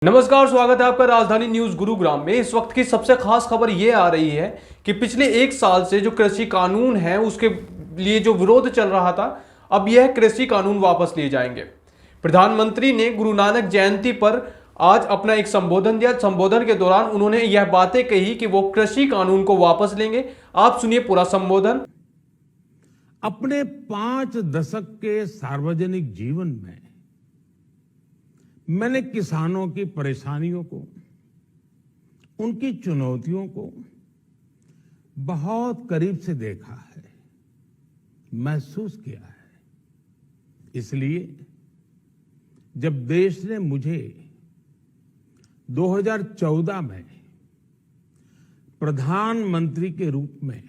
नमस्कार, स्वागत है आपका राजधानी न्यूज गुरुग्राम में। इस वक्त की सबसे खास खबर ये आ रही है कि पिछले एक साल से जो कृषि कानून है उसके लिए जो विरोध चल रहा था, अब यह कृषि कानून वापस लिए जाएंगे। प्रधानमंत्री ने गुरु नानक जयंती पर आज अपना एक संबोधन दिया। संबोधन के दौरान उन्होंने यह बातें कही कि वो कृषि कानून को वापस लेंगे। आप सुनिए पूरा संबोधन। अपने 5 दशक के सार्वजनिक जीवन में मैंने किसानों की परेशानियों को, उनकी चुनौतियों को बहुत करीब से देखा है, महसूस किया है। इसलिए जब देश ने मुझे 2014 में प्रधानमंत्री के रूप में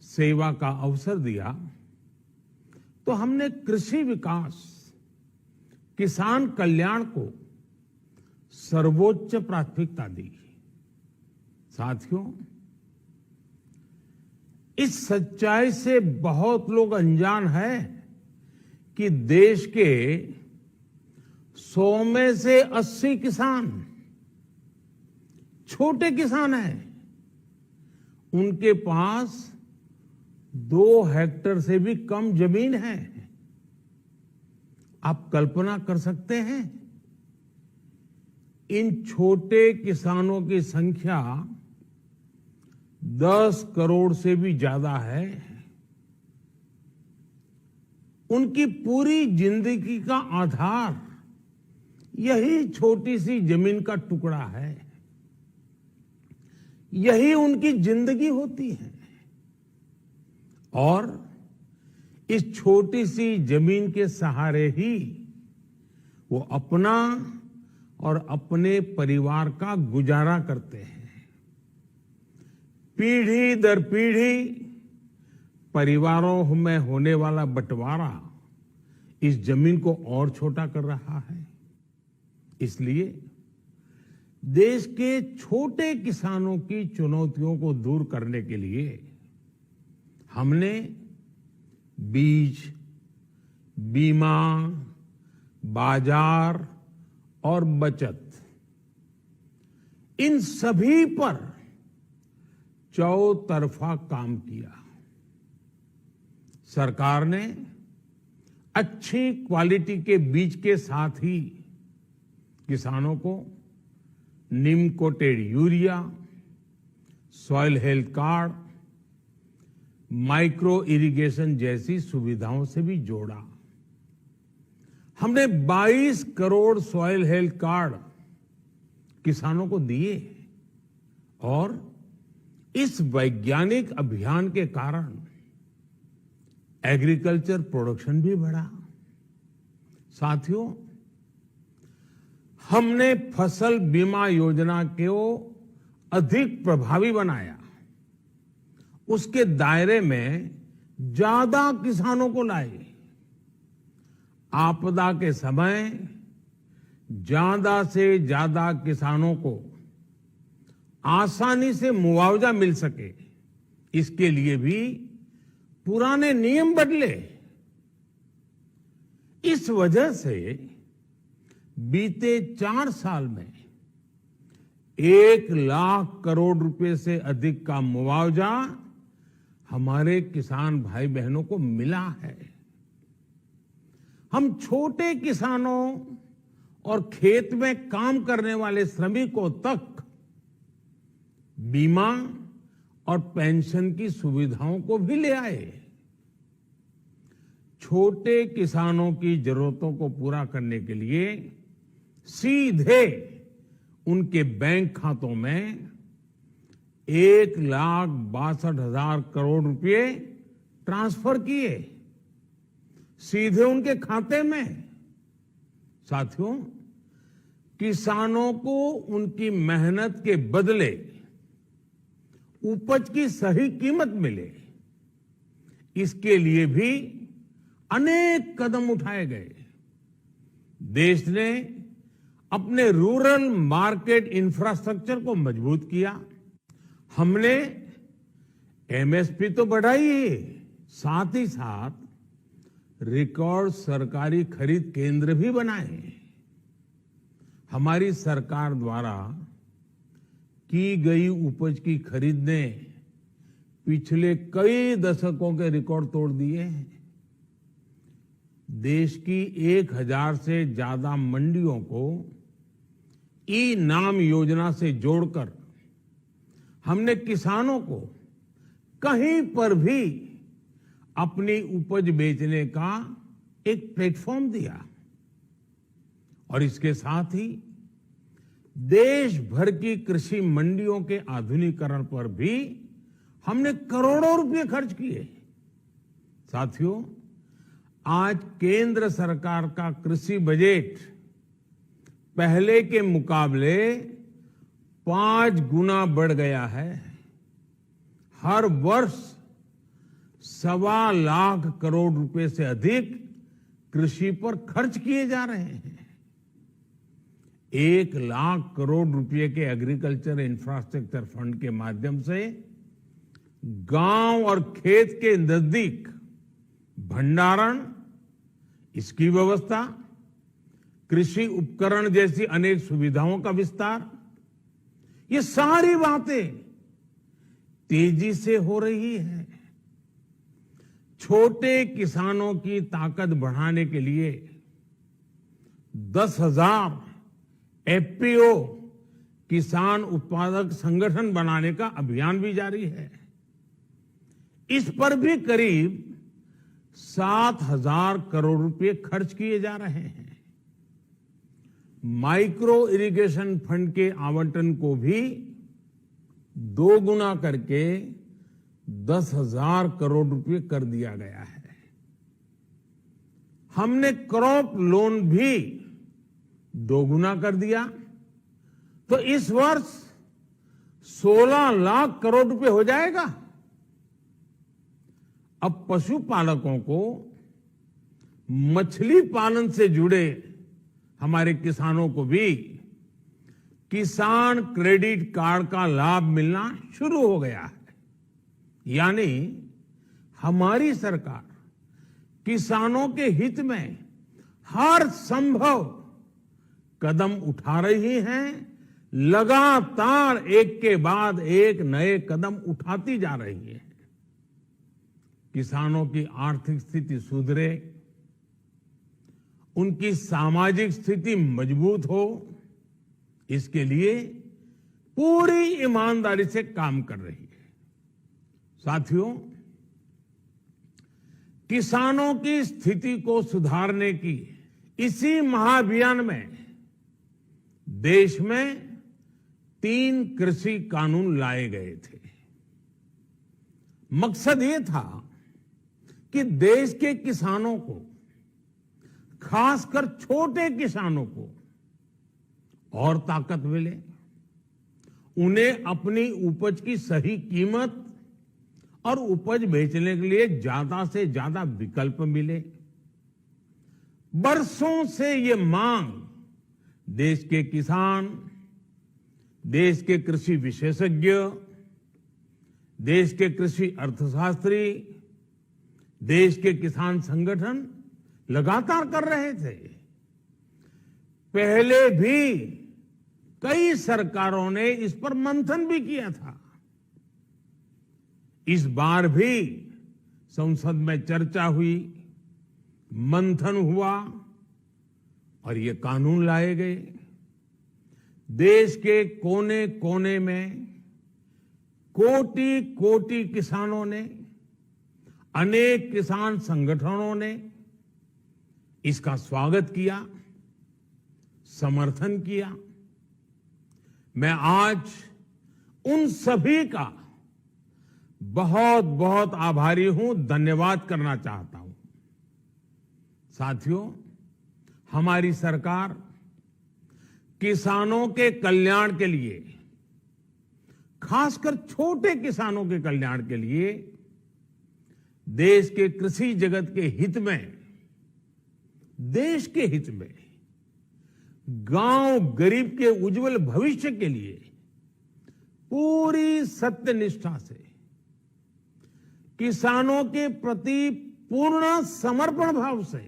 सेवा का अवसर दिया, तो हमने कृषि विकास, किसान कल्याण को सर्वोच्च प्राथमिकता दी। साथियों, इस सच्चाई से बहुत लोग अनजान हैं कि देश के 100 में से 80 किसान छोटे किसान हैं। उनके पास 2 हेक्टेयर से भी कम जमीन है। आप कल्पना कर सकते हैं, इन छोटे किसानों की संख्या 10 करोड़ से भी ज्यादा है। उनकी पूरी जिंदगी का आधार यही छोटी सी जमीन का टुकड़ा है। यही उनकी जिंदगी होती है। और इस छोटी सी जमीन के सहारे ही वो अपना और अपने परिवार का गुजारा करते हैं। पीढ़ी दर पीढ़ी परिवारों में होने वाला बंटवारा इस जमीन को और छोटा कर रहा है। इसलिए देश के छोटे किसानों की चुनौतियों को दूर करने के लिए हमने बीज, बीमा, बाजार और बचत, इन सभी पर चौतरफा काम किया। सरकार ने अच्छी क्वालिटी के बीज के साथ ही किसानों को neem coated urea, soil health card, micro irrigation जैसी सुविधाओं से भी जोड़ा। हमने 22 करोड़ सॉइल हेल्थ कार्ड किसानों को दिए और इस वैज्ञानिक अभियान के कारण एग्रीकल्चर प्रोडक्शन भी बढ़ा। साथियों, हमने फसल बीमा योजना को अधिक प्रभावी बनाया। उसके दायरे में ज्यादा किसानों को लाए। आपदा के समय ज्यादा से ज्यादा किसानों को आसानी से मुआवजा मिल सके, इसके लिए भी पुराने नियम बदले। इस वजह से बीते 4 साल में 1 लाख करोड़ रुपए से अधिक का मुआवजा हमारे किसान भाई बहनों को मिला है। हम छोटे किसानों और खेत में काम करने वाले श्रमिकों तक बीमा और पेंशन की सुविधाओं को भी ले आए। छोटे किसानों की जरूरतों को पूरा करने के लिए सीधे उनके बैंक खातों में 1,62,000 करोड़ रुपए ट्रांसफर किए, सीधे उनके खाते में। साथियों, किसानों को उनकी मेहनत के बदले उपज की सही कीमत मिले, इसके लिए भी अनेक कदम उठाए गए। देश ने अपने रूरल मार्केट इंफ्रास्ट्रक्चर को मजबूत किया। हमने एमएसपी तो बढ़ाई है, साथ ही साथ रिकॉर्ड सरकारी खरीद केंद्र भी बनाए। हमारी सरकार द्वारा की गई उपज की खरीद ने पिछले कई दशकों के रिकॉर्ड तोड़ दिए हैं। देश की 1000 से ज्यादा मंडियों को ई नाम योजना से जोड़कर हमने किसानों को कहीं पर भी अपनी उपज बेचने का एक प्लेटफॉर्म दिया और इसके साथ ही देश भर की कृषि मंडियों के आधुनिकीकरण पर भी हमने करोड़ों रुपए खर्च किए। साथियों, आज केंद्र सरकार का कृषि बजट पहले के मुकाबले 5 गुना बढ़ गया है। हर वर्ष 1.25 लाख करोड़ रुपए से अधिक कृषि पर खर्च किए जा रहे हैं। 1 लाख करोड़ रुपए के एग्रीकल्चर इंफ्रास्ट्रक्चर फंड के माध्यम से गांव और खेत के नजदीक भंडारण, इसकी व्यवस्था, कृषि उपकरण जैसी अनेक सुविधाओं का विस्तार, ये सारी बातें तेजी से हो रही है। छोटे किसानों की ताकत बढ़ाने के लिए 10,000 एफपीओ किसान उत्पादक संगठन बनाने का अभियान भी जारी है। इस पर भी करीब 7,000 करोड़ रुपए खर्च किए जा रहे हैं। माइक्रो इरिगेशन फंड के आवंटन को भी 2 गुना करके 10,000 करोड़ रुपए कर दिया गया है। हमने क्रॉप लोन भी 2 गुना कर दिया, तो इस वर्ष 16 लाख करोड़ रुपए हो जाएगा। अब पशुपालकों को मछली पालन से जुड़े हमारे किसानों को भी किसान क्रेडिट कार्ड का लाभ मिलना शुरू हो गया है। यानी हमारी सरकार किसानों के हित में हर संभव कदम उठा रही है। लगातार एक के बाद एक नए कदम उठाती जा रही है। किसानों की आर्थिक स्थिति सुधरे, उनकी सामाजिक स्थिति मजबूत हो, इसके लिए पूरी ईमानदारी से काम कर रही है। साथियों, किसानों की स्थिति को सुधारने की इसी महाअभियान में देश में 3 कृषि कानून लाए गए थे। मकसद ये था कि देश के किसानों को, खासकर छोटे किसानों को और ताकत मिले, उन्हें अपनी उपज की सही कीमत और उपज बेचने के लिए ज्यादा से ज्यादा विकल्प मिले। बरसों से ये मांग देश के किसान, देश के कृषि विशेषज्ञ, देश के कृषि अर्थशास्त्री, देश के किसान संगठन लगातार कर रहे थे। पहले भी कई सरकारों ने इस पर मंथन भी किया था। इस बार भी संसद में चर्चा हुई, मंथन हुआ और ये कानून लाए गए। देश के कोने कोने में कोटि कोटि किसानों ने, अनेक किसान संगठनों ने इसका स्वागत किया, समर्थन किया। मैं आज उन सभी का बहुत बहुत आभारी हूं, धन्यवाद करना चाहता हूं। साथियों, हमारी सरकार किसानों के कल्याण के लिए, खासकर छोटे किसानों के कल्याण के लिए, देश के कृषि जगत के हित में, देश के हित में, गांव गरीब के उज्जवल भविष्य के लिए पूरी सत्यनिष्ठा से, किसानों के प्रति पूर्ण समर्पण भाव से,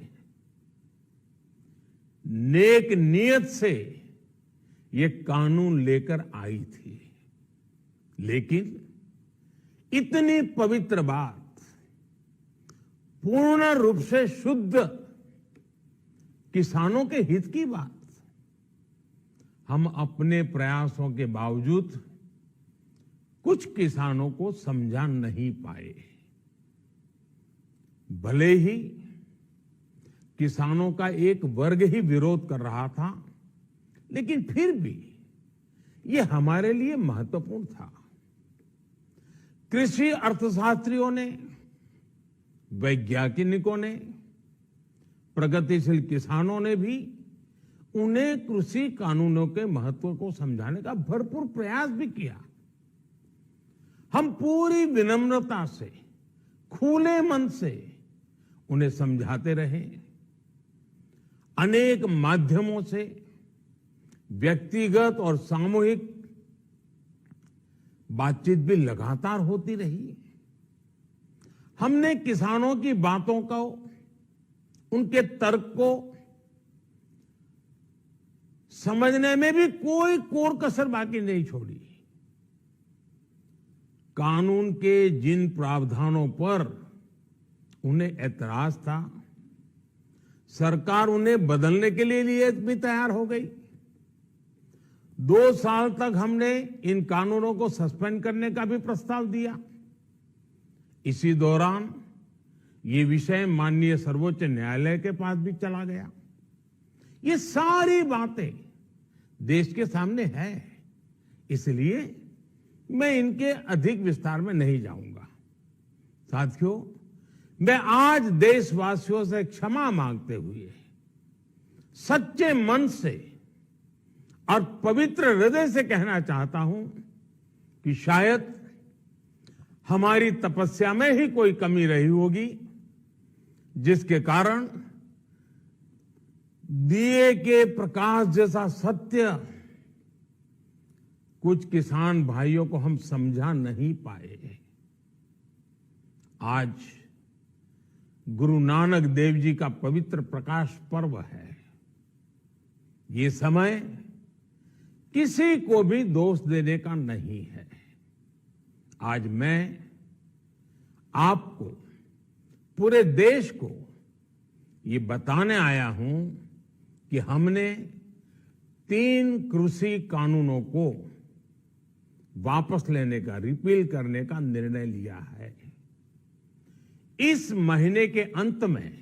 नेक नियत से ये कानून लेकर आई थी, लेकिन इतनी पवित्र बात, पूर्ण रूप से शुद्ध किसानों के हित की बात, हम अपने प्रयासों के बावजूद कुछ किसानों को समझा नहीं पाए। भले ही किसानों का एक वर्ग ही विरोध कर रहा था, लेकिन फिर भी ये हमारे लिए महत्वपूर्ण था। कृषि अर्थशास्त्रियों ने, वैज्ञानिकों ने, प्रगतिशील किसानों ने भी उन्हें कृषि कानूनों के महत्व को समझाने का भरपूर प्रयास भी किया। हम पूरी विनम्रता से, खुले मन से उन्हें समझाते रहे। अनेक माध्यमों से व्यक्तिगत और सामूहिक बातचीत भी लगातार होती रही। हमने किसानों की बातों को, उनके तर्क को समझने में भी कोई कोर कसर बाकी नहीं छोड़ी। कानून के जिन प्रावधानों पर उन्हें ऐतराज था, सरकार उन्हें बदलने के लिए भी तैयार हो गई। 2 साल तक हमने इन कानूनों को सस्पेंड करने का भी प्रस्ताव दिया। इसी दौरान ये विषय माननीय सर्वोच्च न्यायालय के पास भी चला गया। ये सारी बातें देश के सामने है, इसलिए मैं इनके अधिक विस्तार में नहीं जाऊंगा। साथियों, मैं आज देशवासियों से क्षमा मांगते हुए सच्चे मन से और पवित्र हृदय से कहना चाहता हूं कि शायद हमारी तपस्या में ही कोई कमी रही होगी, जिसके कारण दिए के प्रकाश जैसा सत्य कुछ किसान भाइयों को हम समझा नहीं पाए। आज गुरु नानक देव जी का पवित्र प्रकाश पर्व है। ये समय किसी को भी दोष देने का नहीं है। आज मैं आपको, पूरे देश को ये बताने आया हूं कि हमने 3 कृषि कानूनों को वापस लेने का, रिपील करने का निर्णय लिया है। इस महीने के अंत में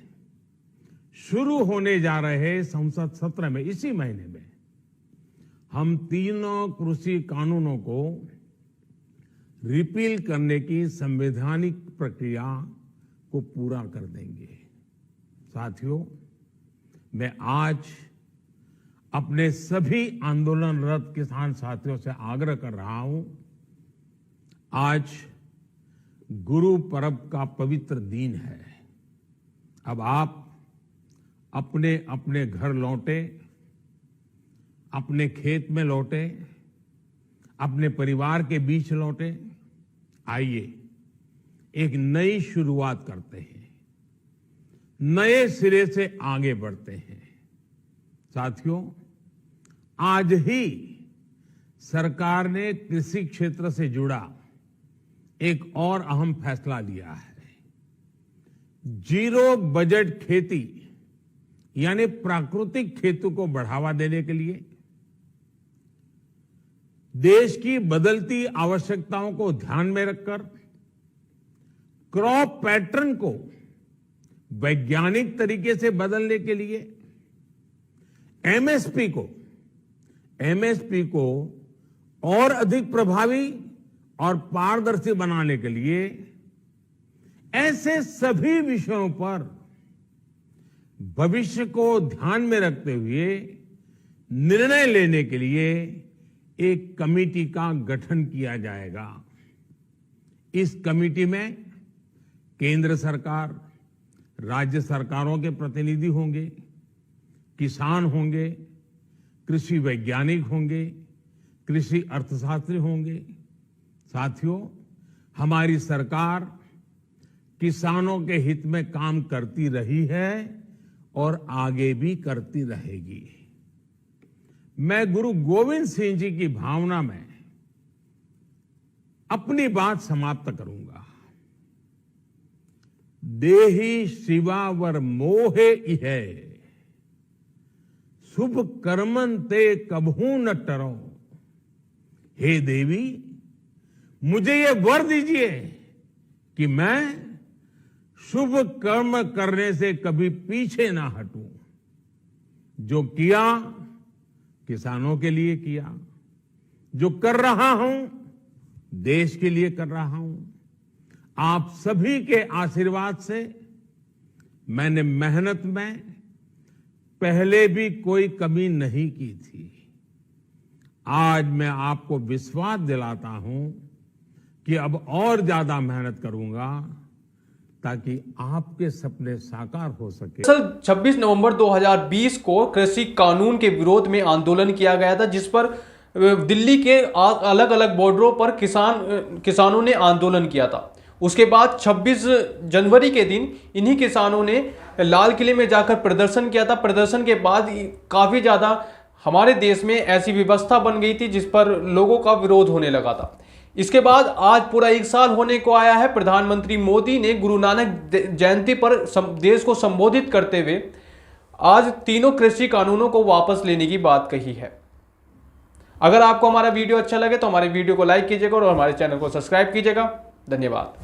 शुरू होने जा रहे संसद सत्र में, इसी महीने में, हम 3 कृषि कानूनों को रिपील करने की संवैधानिक प्रक्रिया को पूरा कर देंगे। साथियों, मैं आज अपने सभी आंदोलनरत किसान साथियों से आग्रह कर रहा हूं, आज गुरु पर्व का पवित्र दिन है। अब आप अपने अपने घर लौटे, अपने खेत में लौटे, अपने परिवार के बीच लौटे। आइए एक नई शुरुआत करते हैं, नए सिरे से आगे बढ़ते हैं। साथियों, आज ही सरकार ने कृषि क्षेत्र से जुड़ा एक और अहम फैसला लिया है। 0 बजट खेती यानी प्राकृतिक खेती को बढ़ावा देने के लिए, देश की बदलती आवश्यकताओं को ध्यान में रखकर क्रॉप पैटर्न को वैज्ञानिक तरीके से बदलने के लिए एमएसपी को और अधिक प्रभावी और पारदर्शी बनाने के लिए ऐसे सभी विषयों पर भविष्य को ध्यान में रखते हुए निर्णय लेने के लिए एक कमेटी का गठन किया जाएगा। इस कमेटी में केंद्र सरकार, राज्य सरकारों के प्रतिनिधि होंगे, किसान होंगे, कृषि वैज्ञानिक होंगे, कृषि अर्थशास्त्री होंगे। साथियों, हमारी सरकार किसानों के हित में काम करती रही है और आगे भी करती रहेगी। मैं गुरु गोविंद सिंह जी की भावना में अपनी बात समाप्त करूंगा। देहि शिवावर मोहे इहे, शुभ कर्मन ते कबहू न टरो। हे देवी, मुझे ये वर दीजिए कि मैं शुभ कर्म करने से कभी पीछे ना हटूं। जो किया किसानों के लिए किया, जो कर रहा हूं देश के लिए कर रहा हूं। आप सभी के आशीर्वाद से मैंने मेहनत में पहले भी कोई कमी नहीं की थी। आज मैं आपको विश्वास दिलाता हूं कि अब और ज्यादा मेहनत करूंगा ताकि आपके सपने साकार हो सके। सर 26 नवंबर 2020 को कृषि कानून के विरोध में आंदोलन किया गया था, जिस पर दिल्ली के अलग अलग बॉर्डरों पर किसानों ने आंदोलन किया था। उसके बाद 26 जनवरी के दिन इन्हीं किसानों ने लाल किले में जाकर प्रदर्शन किया था। प्रदर्शन के बाद काफ़ी ज़्यादा हमारे देश में ऐसी व्यवस्था बन गई थी जिस पर लोगों का विरोध होने लगा था। इसके बाद आज पूरा 1 साल होने को आया है। प्रधानमंत्री मोदी ने गुरु नानक जयंती पर देश को संबोधित करते हुए आज तीनों कृषि कानूनों को वापस लेने की बात कही है। अगर आपको हमारा वीडियो अच्छा लगे तो हमारे वीडियो को लाइक कीजिएगा और हमारे चैनल को सब्सक्राइब कीजिएगा। धन्यवाद।